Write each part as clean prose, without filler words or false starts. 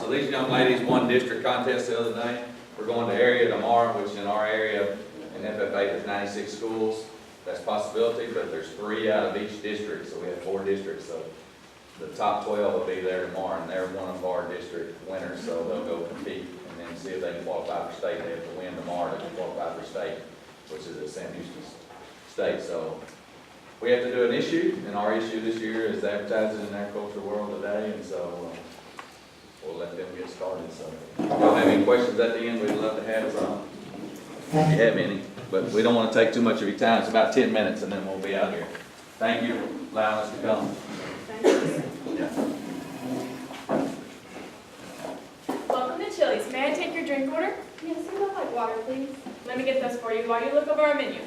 So these young ladies won district contest the other day. We're going to area tomorrow, which in our area in FFA there's 96 schools. That's a possibility, but there's 3 out of each district, so we have 4 districts. So the top 12 will be there tomorrow, and they're one of our district winners, so they'll go compete and then see if they can qualify for state. They have to win tomorrow to qualify for state, which is at Sam Houston State. So we have to do an issue, and our issue this year is advertising in the agricultural world today, and so we'll let them get started. So if y'all have any questions at the end, we'd love to have some, if you have any. But we don't want to take too much of your time. It's about 10 minutes, and then we'll be out here. Thank you for allowing us to come. Yeah. Welcome to Chili's. May I take your drink order? Yes, I would like water, please. Let me get this for you while you look over our menu.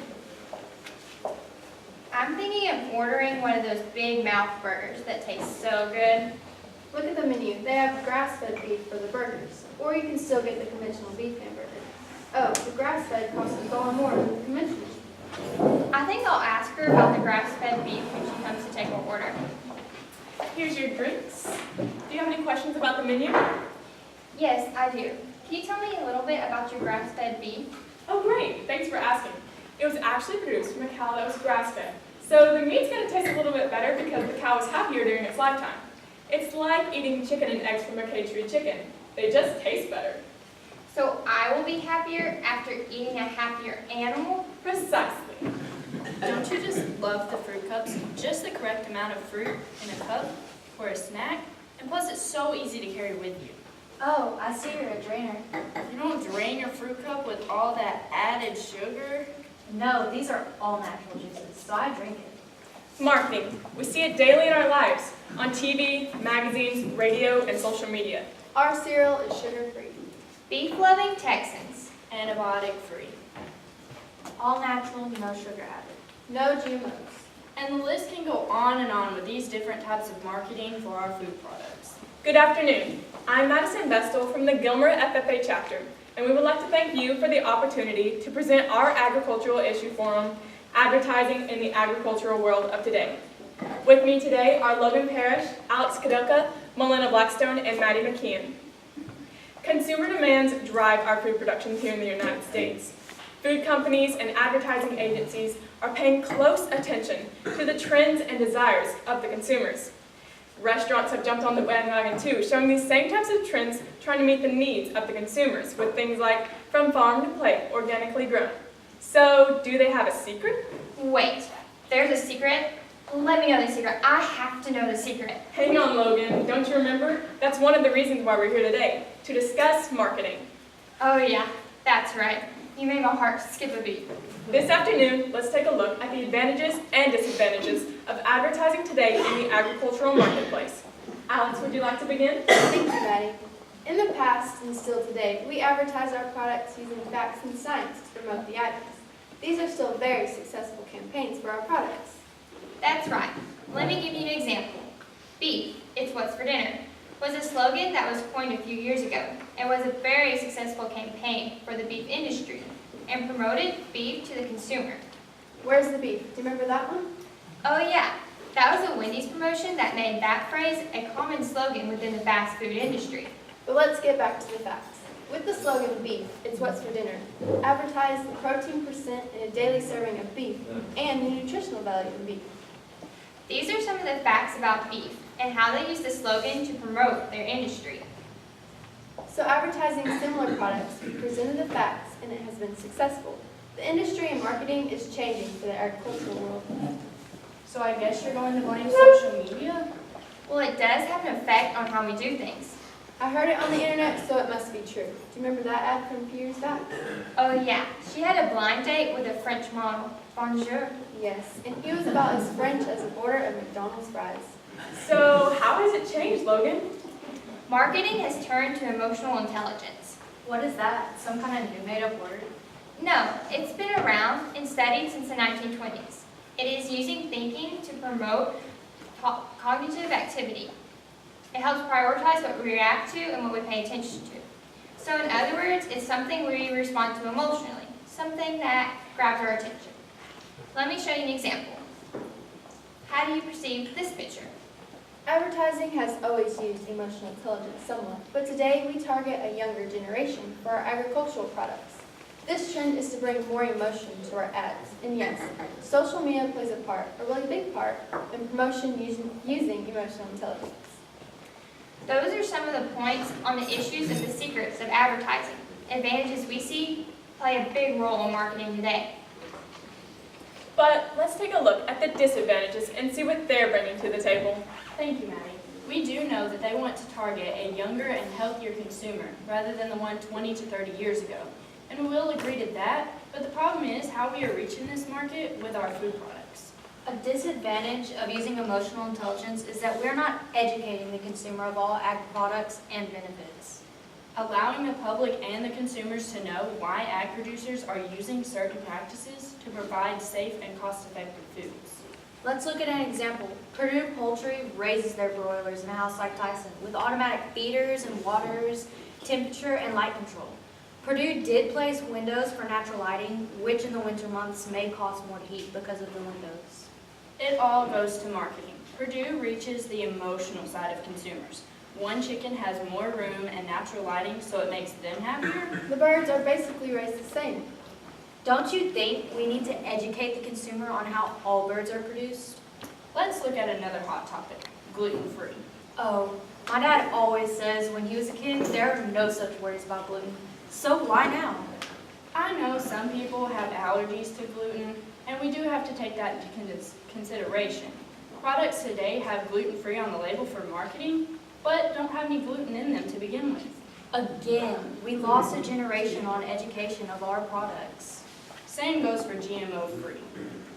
I'm thinking of ordering one of those big mouth burgers that taste so good. Look at the menu. They have grass-fed beef for the burgers, or you can still get the conventional beef hamburger. Oh, the grass-fed costs $1 more than the conventional. I think I'll ask her about the grass-fed beef when she comes to take her order. Here's your drinks. Do you have any questions about the menu? Yes, I do. Can you tell me a little bit about your grass-fed beef? Oh, great. Thanks for asking. It was actually produced from a cow that was grass-fed. So the meat's going to taste a little bit better because the cow was happier during its lifetime. It's like eating chicken and eggs from a cage-free chicken. They just taste better. So I will be happier after eating a happier animal? Precisely. Don't you just love the fruit cups? Just the correct amount of fruit in a cup for a snack, and plus it's so easy to carry with you. Oh, I see you're a drainer. You don't drain your fruit cup with all that added sugar. No, these are all natural juices, so I drink it. Marketing. We see it daily in our lives, on TV, magazines, radio, and social media. Our cereal is sugar-free. Beef-loving Texans. Antibiotic-free. All natural, no sugar added. No GMOs. And the list can go on and on with these different types of marketing for our food products. Good afternoon. I'm Madison Vestal from the Gilmer FFA chapter, and we would like to thank you for the opportunity to present our agricultural issue forum, Advertising in the Agricultural World of Today. With me today are Logan Parrish, Alex Kadoka, Melina Blackstone, and Maddie McKeon. Consumer demands drive our food production here in the United States. Food companies and advertising agencies are paying close attention to the trends and desires of the consumers. Restaurants have jumped on the bandwagon too, showing these same types of trends, trying to meet the needs of the consumers with things like from farm to plate, organically grown. So, do they have a secret? Wait, there's a secret? Let me know the secret. I have to know the secret. Hang on, Logan. Don't you remember? That's one of the reasons why we're here today, to discuss marketing. Oh yeah, that's right. You made my heart skip a beat. This afternoon, let's take a look at the advantages and disadvantages of advertising today in the agricultural marketplace. Alex, would you like to begin? Thank you, Maddie. In the past and still today, we advertise our products using facts and science to promote the items. These are still very successful campaigns for our products. That's right. Let me give you an example. Beef, it's what's for dinner, was a slogan that was coined a few years ago and was a very successful campaign for the beef industry and promoted beef to the consumer. Where's the beef? Do you remember that one? Oh yeah, that was a Wendy's promotion that made that phrase a common slogan within the fast food industry. But let's get back to the facts. With the slogan beef, it's what's for dinner, advertise the protein percent in a daily serving of beef and the nutritional value of beef. These are some of the facts about beef and how they use the slogan to promote their industry. So advertising similar products, we presented the facts and it has been successful. The industry and marketing is changing for the agricultural world. So I guess you're going to blame social media? Well, it does have an effect on how we do things. I heard it on the internet, so it must be true. Do you remember that ad from a few years back? Oh yeah, she had a blind date with a French model. Bonjour. Yes, and he was about as French as an order of McDonald's fries. So, how has it changed, Logan? Marketing has turned to emotional intelligence. What is that? Some kind of new made-up word? No, it's been around and studied since the 1920s. It is using thinking to promote cognitive activity. It helps prioritize what we react to and what we pay attention to. So in other words, it's something we respond to emotionally, something that grabs our attention. Let me show you an example. How do you perceive this picture? Advertising has always used emotional intelligence somewhat, but today we target a younger generation for our agricultural products. This trend is to bring more emotion to our ads, and yes, social media plays a part, a really big part, in promotion using emotional intelligence. Those are some of the points on the issues of the secrets of advertising. Advantages we see play a big role in marketing today. But let's take a look at the disadvantages and see what they're bringing to the table. Thank you, Maddie. We do know that they want to target a younger and healthier consumer rather than the one 20 to 30 years ago. And we will agree to that, but the problem is how we are reaching this market with our food products. A disadvantage of using emotional intelligence is that we're not educating the consumer of all ag products and benefits. Allowing the public and the consumers to know why ag producers are using certain practices to provide safe and cost-effective foods. Let's look at an example. Purdue Poultry raises their broilers in a house like Tyson with automatic feeders and waters, temperature, and light control. Purdue did place windows for natural lighting, which in the winter months may cost more to heat because of the windows. It all goes to marketing. Purdue reaches the emotional side of consumers. One chicken has more room and natural lighting, so it makes them happier. The birds are basically raised the same. Don't you think we need to educate the consumer on how all birds are produced? Let's look at another hot topic, gluten-free. Oh, my dad always says when he was a kid, there are no such worries about gluten. So why now? I know some people have allergies to gluten, and we do have to take that into consideration. Products today have gluten-free on the label for marketing, but don't have any gluten in them to begin with. Again, we lost a generation on education of our products. Same goes for GMO-free.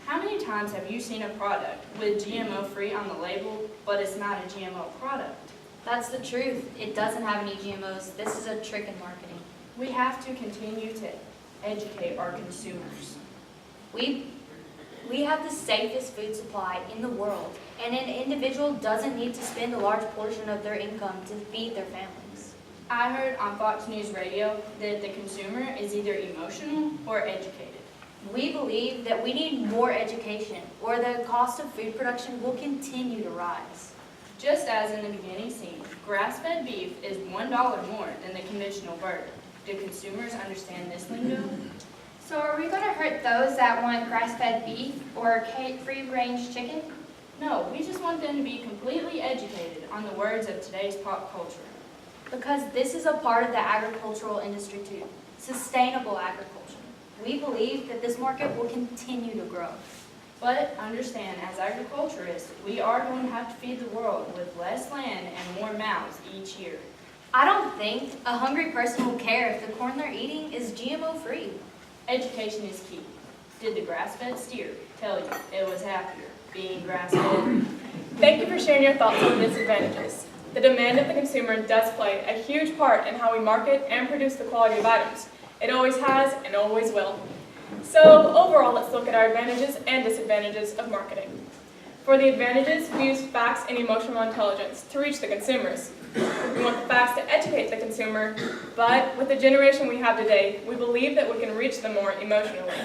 How many times have you seen a product with GMO-free on the label, but it's not a GMO product? That's the truth. It doesn't have any GMOs. This is a trick in marketing. We have to continue to educate our consumers. We have the safest food supply in the world, and an individual doesn't need to spend a large portion of their income to feed their families. I heard on Fox News Radio that the consumer is either emotional or educated. We believe that we need more education, or the cost of food production will continue to rise. Just as in the beginning scene, grass-fed beef is $1 more than the conventional bird. Do consumers understand this lingo? So are we going to hurt those that want grass-fed beef or free-range chicken? No, we just want them to be completely educated on the words of today's pop culture. Because this is a part of the agricultural industry too, sustainable agriculture. We believe that this market will continue to grow. But understand, as agriculturists, we are going to have to feed the world with less land and more mouths each year. I don't think a hungry person will care if the corn they're eating is GMO-free. Education is key. Did the grass-fed steer tell you it was happier being grass-fed? Thank you for sharing your thoughts on disadvantages. The demand of the consumer does play a huge part in how we market and produce the quality of items. It always has and always will. So overall, let's look at our advantages and disadvantages of marketing. For the advantages, we use facts and emotional intelligence to reach the consumers. We want the facts to educate the consumer, but with the generation we have today, we believe that we can reach them more emotionally.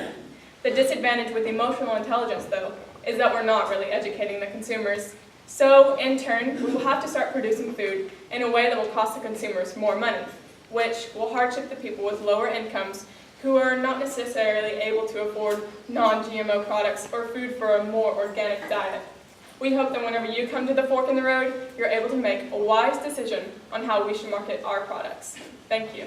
The disadvantage with emotional intelligence, though, is that we're not really educating the consumers. So, in turn, we will have to start producing food in a way that will cost the consumers more money, which will hardship the people with lower incomes who are not necessarily able to afford non-GMO products or food for a more organic diet. We hope that whenever you come to the fork in the road, you're able to make a wise decision on how we should market our products. Thank you.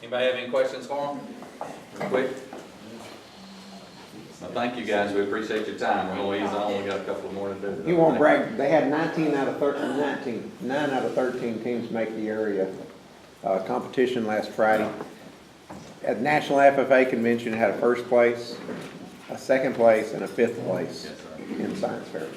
Anybody have any questions for them? Quick? Well, thank you guys, we appreciate your time. We're going to ease on, we got a couple more to do. You won't brag, they had 9 out of 13 teams make the area competition last Friday. At the National FFA Convention, it had a first place, a second place, and a fifth place in science fair.